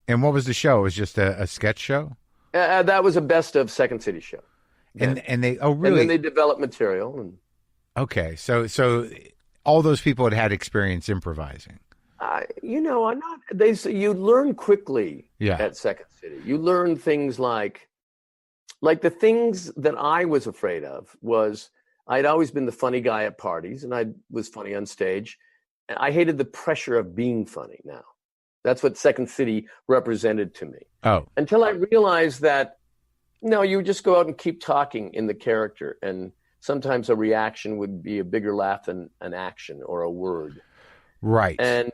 And what was the show? It was just a sketch show? That was a best of Second City show. And they, oh, And really? then they developed material. And Okay. So all those people had experience improvising. I'm not. They say you learn quickly Yeah. at Second City. You learn things like the things that I was afraid of was I'd always been the funny guy at parties, and I was funny on stage. And I hated the pressure of being funny. Now, that's what Second City represented to me. Oh, Until I realized that no, you just go out and keep talking in the character, and sometimes a reaction would be a bigger laugh than an action or a word. right. And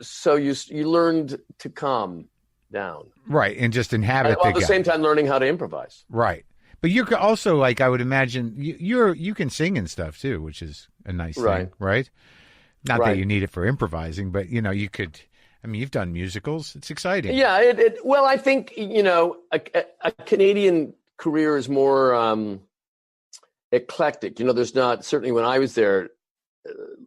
so you learned to calm down, Right. And just inhabit while the at the guy. same time learning how to improvise. Right. But you're also like, I would imagine you can sing and stuff too, which is a nice Right. thing, right? Not that Right. you need it for improvising, but you could, I mean, you've done musicals. It's exciting. Yeah. Well, I think a Canadian career is more eclectic. There's not, certainly when I was there,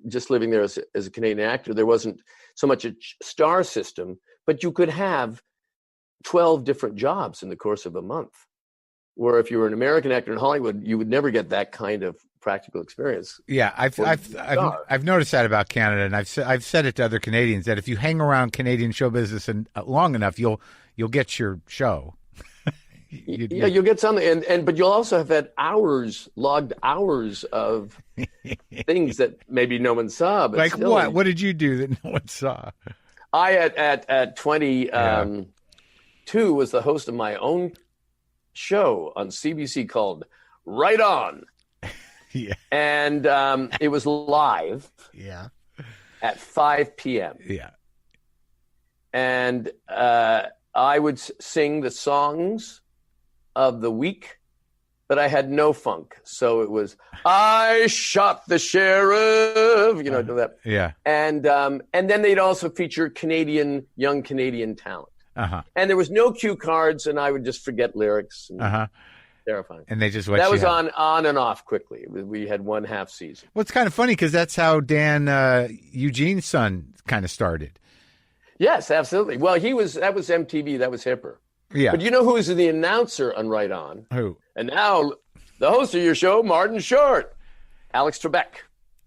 just living there as a Canadian actor, there wasn't so much a star system, but you could have 12 different jobs in the course of a month. Where if you were an American actor in Hollywood, you would never get that kind of practical experience. Yeah, I've noticed that about Canada, and I've said it to other Canadians that if you hang around Canadian show business and long enough, you'll get your show. You'll get something, but you'll also have had logged hours of things that maybe no one saw. But like still, what? What did you do that no one saw? I at 22 was the host of my own show on CBC called Right On. Yeah. And it was live. Yeah. At 5 p.m. Yeah. And I would sing the songs of the week, but I had no funk. So it was, I shot the sheriff, do that. Yeah. And then they'd also feature young Canadian talent. Uh-huh. And there was no cue cards, and I would just forget lyrics. Uh-huh. Terrifying. And they just that was on and off quickly. We had one half season. Well, it's kind of funny because that's how Dan Eugene's son kind of started. Yes, absolutely. Well, that was MTV. That was hipper. Yeah. But you know who was the announcer on Right On? Who? And now the host of your show, Martin Short, Alex Trebek.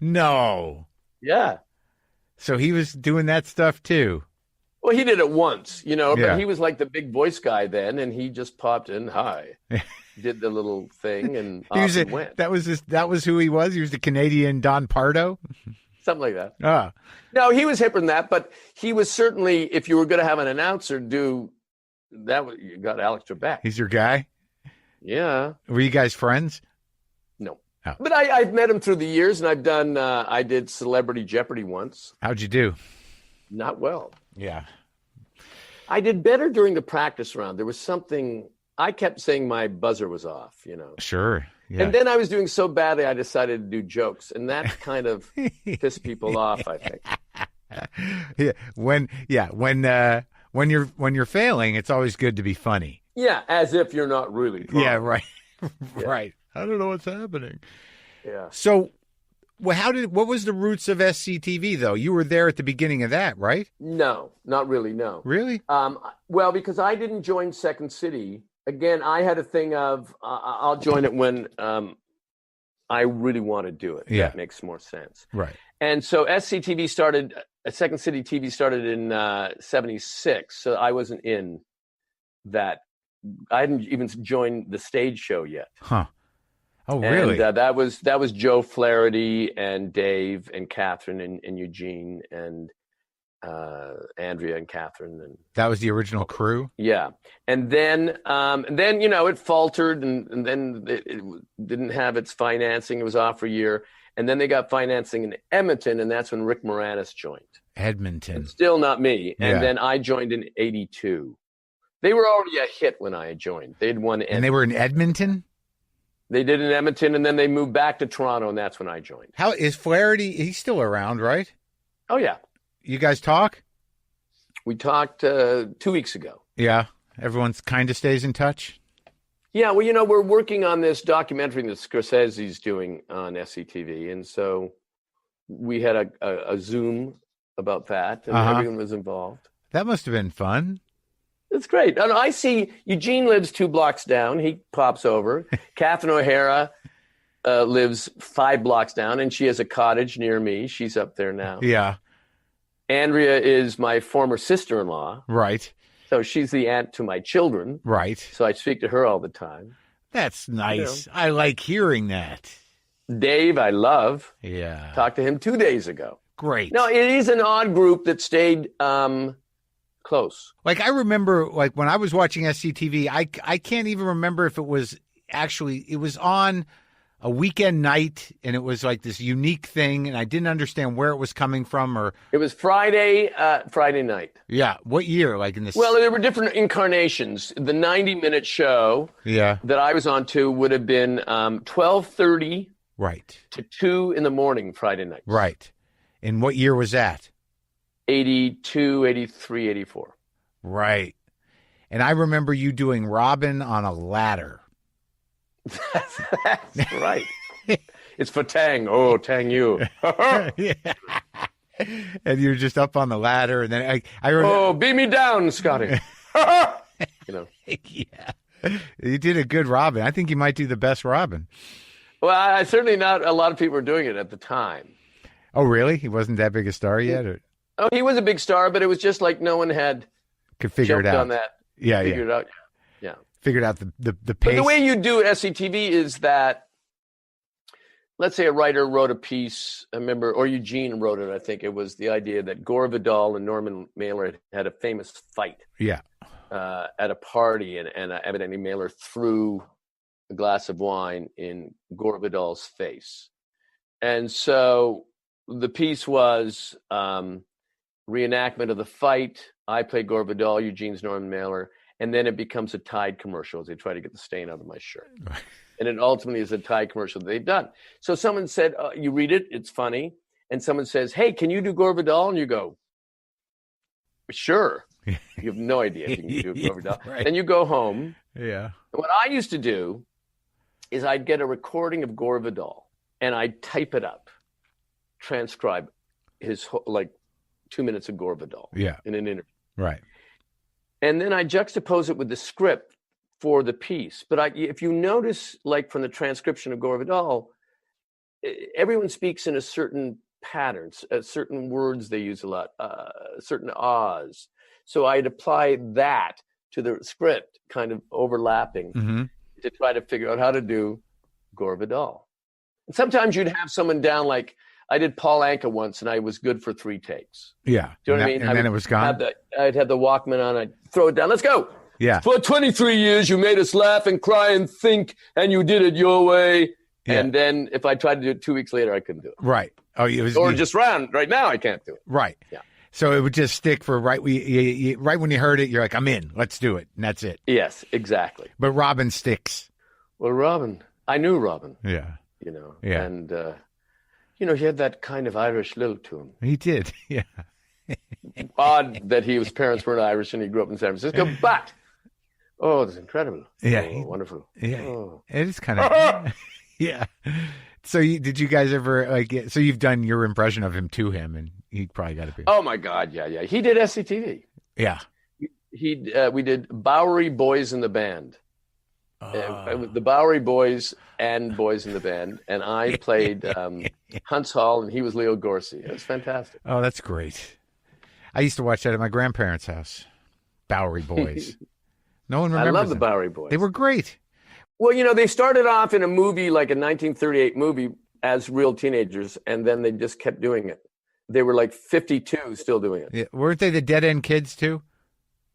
No. Yeah. So he was doing that stuff too. Well, he did it once, Yeah. but he was like the big voice guy then, and he just popped in, hi, did the little thing, and off he went. That was who he was? He was the Canadian Don Pardo? Something like that. Ah. No, he was hipper than that, but he was certainly, if you were going to have an announcer do that, you got Alex Trebek. He's your guy? Yeah. Were you guys friends? No. Oh. But I've met him through the years, and I did Celebrity Jeopardy once. How'd you do? Not well. Yeah. I did better during the practice round. There was something, I kept saying my buzzer was off, Sure. Yeah. And then I was doing so badly, I decided to do jokes, and that kind of pissed people off, I think. When you're failing, it's always good to be funny. Yeah, as if you're not really trying. Yeah, right. Yeah. Right. I don't know what's happening. Yeah. So, what was the roots of SCTV though? You were there at the beginning of that, right? No, not really. No. Really? Well, because I didn't join Second City. Again, I had a thing of I'll join it when I really want to do it. Yeah. That makes more sense. Right. And so SCTV started. Second City TV started in '76, so I wasn't in that. I hadn't even joined the stage show yet. Huh. Oh, really? And that was Joe Flaherty and Dave and Catherine and Eugene and Andrea and Catherine, and that was the original crew. yeah. And then it faltered, and then it didn't have its financing. It was off for a year, and then they got financing in Edmonton, and that's when Rick Moranis joined. Edmonton. And still not me. And Yeah. then I joined in '82. They were already a hit when I joined. They'd won, And they were in Edmonton? They did in Edmonton, and then they moved back to Toronto, and that's when I joined. How is Flaherty? He's still around, right? Oh yeah, You guys talk? we talked 2 weeks ago. Yeah. Everyone's kind of stays in touch. Yeah, well, we're working on this documentary that Scorsese's doing on SCTV, and so we had a Zoom about that, and everyone was involved. That must have been fun. It's great. And I see Eugene lives 2 blocks down. He pops over. Catherine O'Hara lives 5 blocks down, and she has a cottage near me. She's up there now. Yeah. Andrea is my former sister-in-law. Right. So she's the aunt to my children. Right. So I speak to her all the time. That's nice. You know. I like hearing that. Dave, I love. Yeah. Talked to him 2 days ago. Great. No, it is an odd group that stayed close. Like I remember, like when I was watching SCTV, I can't even remember if it was on a weekend night, and it was like this unique thing, and I didn't understand where it was coming from. Or it was Friday night. Yeah. What year? Like in this? Well, there were different incarnations. The 90-minute show that I was on to would have been 12:30 to 2 in the morning Friday night. Right. And what year was that? 82, 83, 84. Right. And I remember you doing Robin on a ladder. That's right. It's for Tang. Oh, Tang you. Yeah. And you're just up on the ladder, and then I remember, oh, beat me down, Scotty. You know. Yeah. You did a good Robin. I think you might do the best Robin. Well, I certainly not. A lot of people were doing it at the time. Oh, really? He wasn't that big a star yet? Or? Oh, he was a big star, but it was just like no one could figure it out. On that. Yeah, figured it out. Yeah. Figured out the pace. But the way you do SCTV is that, let's say a writer wrote a piece, I remember, or Eugene wrote it, I think. It was the idea that Gore Vidal and Norman Mailer had a famous fight at a party, and evidently Mailer threw a glass of wine in Gore Vidal's face. And so the piece was reenactment of the fight. I played Gore Vidal, Eugene's Norman Mailer. And then it becomes a Tide commercial as they try to get the stain out of my shirt. And it ultimately is a Tide commercial that they've done. So someone said, you read it, it's funny. And someone says, hey, can you do Gore Vidal? And you go, sure. You have no idea if you can do Gore Vidal. Right. Then you go home. Yeah. And what I used to do is I'd get a recording of Gore Vidal and I'd type it up, transcribe his 2 minutes of Gore Vidal in an interview. Right. And then I juxtapose it with the script for the piece. But if you notice, like from the transcription of Gore Vidal, everyone speaks in a certain pattern, certain words they use a lot, certain ahs. So I'd apply that to the script, kind of overlapping, to try to figure out how to do Gore Vidal. And sometimes you'd have someone down, like I did Paul Anka once, and I was good for 3 takes. Yeah. Do you know what I mean? And then it was gone? I'd have the Walkman on, I'd throw it down. Let's go. Yeah. For 23 years, you made us laugh and cry and think, and you did it your way. Yeah. And then if I tried to do it 2 weeks later, I couldn't do it. Right. Oh, just right now, I can't do it. Right. Yeah. So it would just stick for right when you heard it, you're like, I'm in. Let's do it. And that's it. Yes, exactly. But Robin sticks. Well, Robin, I knew Robin. Yeah. You know. Yeah. And, he had that kind of Irish lilt to him. He did. Yeah. Odd that his parents weren't Irish and he grew up in San Francisco, but it's incredible. Yeah. Wonderful. Yeah. Oh. It is kind of. Yeah. So did you guys ever so you've done your impression of him to him, and he probably got to be. Oh my God. Yeah. He did SCTV. Yeah. We did Bowery Boys in the Band. The Bowery Boys and Boys in the Band, and I played Hunts Hall, and he was Leo Gorcey. It was fantastic. Oh, that's great. I used to watch that at my grandparents' house. Bowery Boys. No one remembers. I love the Bowery Boys. They were great. Well, they started off in a movie, like a 1938 movie, as real teenagers, and then they just kept doing it. They were like 52 still doing it. Yeah. Weren't they the Dead End Kids too?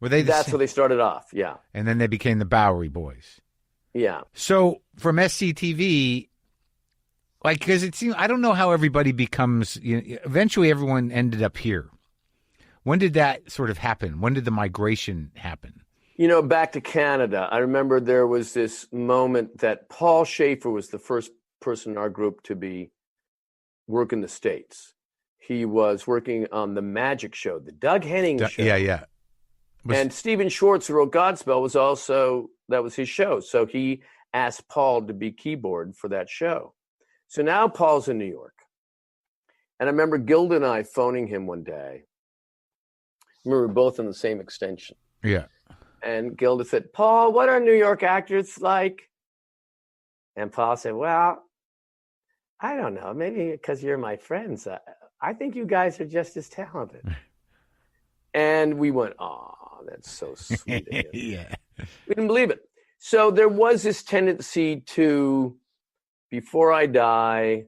Were they? That's where they started off. Yeah. And then they became the Bowery Boys. Yeah. So from SCTV, because it seems, I don't know how everybody becomes, eventually everyone ended up here. When did that sort of happen? When did the migration happen? Back to Canada, I remember there was this moment that Paul Schaefer was the first person in our group to work in the States. He was working on the Magic Show, the Doug Henning show. Yeah. And Stephen Schwartz, who wrote Godspell, that was his show. So he asked Paul to be keyboard for that show. So now Paul's in New York. And I remember Gilda and I phoning him one day. We were both in the same extension. Yeah. And Gilda said, Paul, what are New York actors like? And Paul said, well, I don't know. Maybe because you're my friends. I think you guys are just as talented. And we went, oh, that's so sweet. Yeah. We didn't believe it. So there was this tendency to, before I die,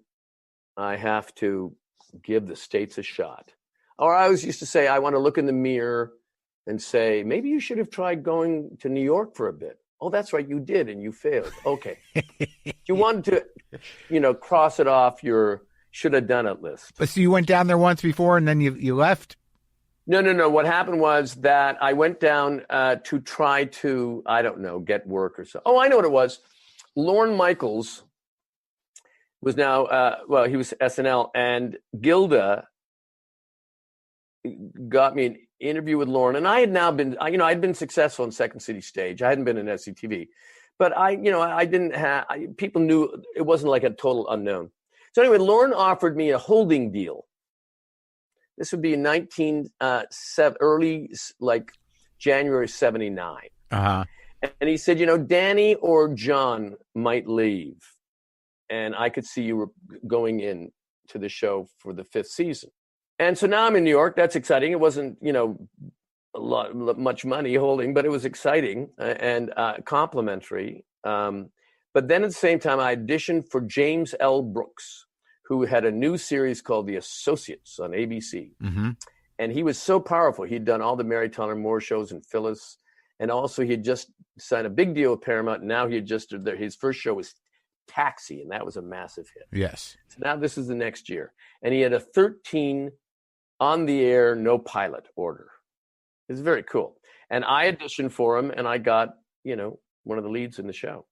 I have to give the States a shot. Or I always used to say, I want to look in the mirror and say, maybe you should have tried going to New York for a bit. Oh, that's right, you did, and you failed. Okay. You wanted to, cross it off your should have done it list. But so you went down there once before and then you left? No. What happened was that I went down to try to, I don't know, get work or so. Oh, I know what it was. Lorne Michaels was now, he was SNL, and Gilda got me an interview with Lorne, and I had now been, I'd been successful in Second City Stage. I hadn't been in SCTV, but I didn't have, people knew it wasn't like a total unknown. So anyway, Lorne offered me a holding deal. This would be in early, like January 79. Uh-huh. And he said, Danny or John might leave, and I could see you were going in to the show for the 5th season. And so now I'm in New York. That's exciting. It wasn't, much money holding, but it was exciting and complimentary. But then at the same time, I auditioned for James L. Brooks, who had a new series called The Associates on ABC. Mm-hmm. And he was so powerful. He'd done all the Mary Tyler Moore shows and Phyllis. And also he had just signed a big deal with Paramount. And now he had just, his first show was Taxi, and that was a massive hit. Yes. So now this is the next year. And he had a 13 on the air, no pilot order. It's very cool. And I auditioned for him, and I got, one of the leads in the show.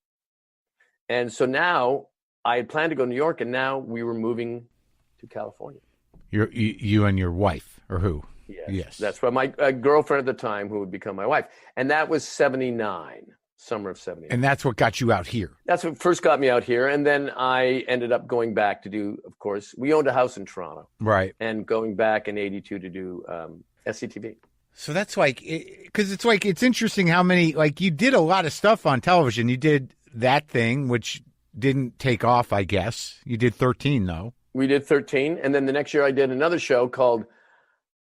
And so now I had planned to go to New York, and now we were moving to California. You and your wife, or who? Yes. That's what my girlfriend at the time, who would become my wife. And that was 79, summer of 79. And that's what got you out here. That's what first got me out here. And then I ended up going back to do, of course, we owned a house in Toronto. Right. And going back in 82 to do SCTV. So that's because it's interesting how many, you did a lot of stuff on television. You did that thing, which didn't take off, I guess. You did 13, though. We did 13. And then the next year I did another show called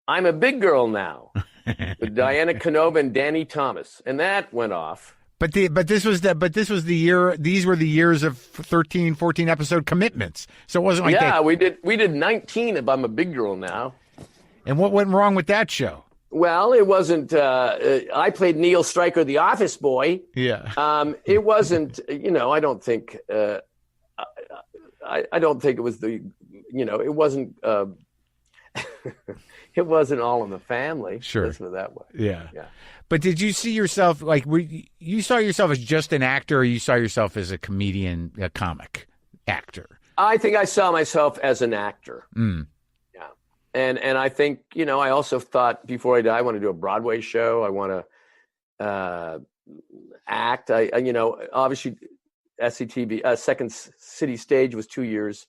I'm a Big Girl Now with Diana Canova and Danny Thomas. And that went off. But this was the year. These were the years of 13, 14 episode commitments. So it wasn't like we did 19 of I'm a Big Girl Now. And what went wrong with that show? Well, it wasn't. I played Neil Stryker, the office boy. Yeah. It wasn't. I don't think. I don't think it was the. It wasn't. It wasn't All in the Family. Sure. Let's put it that way. Yeah. Yeah. But did you see yourself you saw yourself as just an actor, or you saw yourself as a comedian, a comic actor? I think I saw myself as an actor. Mm. Yeah. And I think, I also thought before I die, I want to do a Broadway show. I want to act. Obviously SCTV, Second City Stage was 2 years,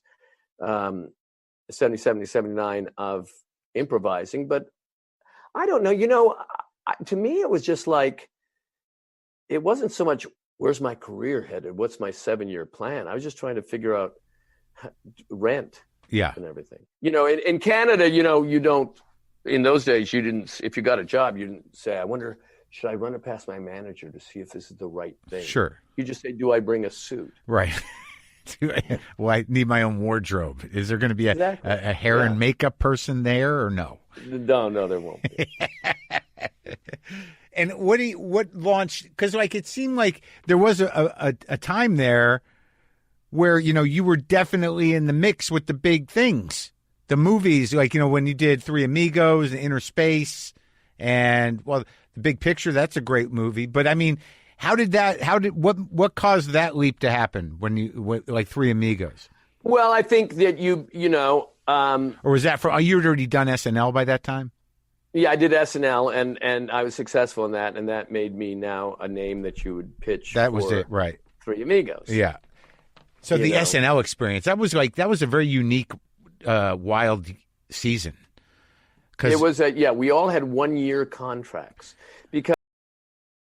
77 to 79 of improvising. But I don't know, to me, it was just like, it wasn't so much, where's my career headed? What's my 7-year plan? I was just trying to figure out rent and everything. In Canada, you don't, in those days, you didn't, if you got a job, you didn't say, I wonder, should I run it past my manager to see if this is the right thing? Sure. You just say, do I bring a suit? Right. Well, I need my own wardrobe. Is there going to be a hair and makeup person there or no? No, there won't be. And what launched? Because it seemed like there was a time there where you were definitely in the mix with the big things, the movies. When you did Three Amigos and Inner Space, and The Big Picture. That's a great movie. But I mean, what caused that leap to happen when you Three Amigos? Well, I think that or was that you had already done SNL by that time? Yeah, I did SNL, and I was successful in that, and that made me now a name that you would pitch. That was it, right? Three Amigos. Yeah. So the SNL experience, that was a very unique, wild season. It was we all had 1 year contracts because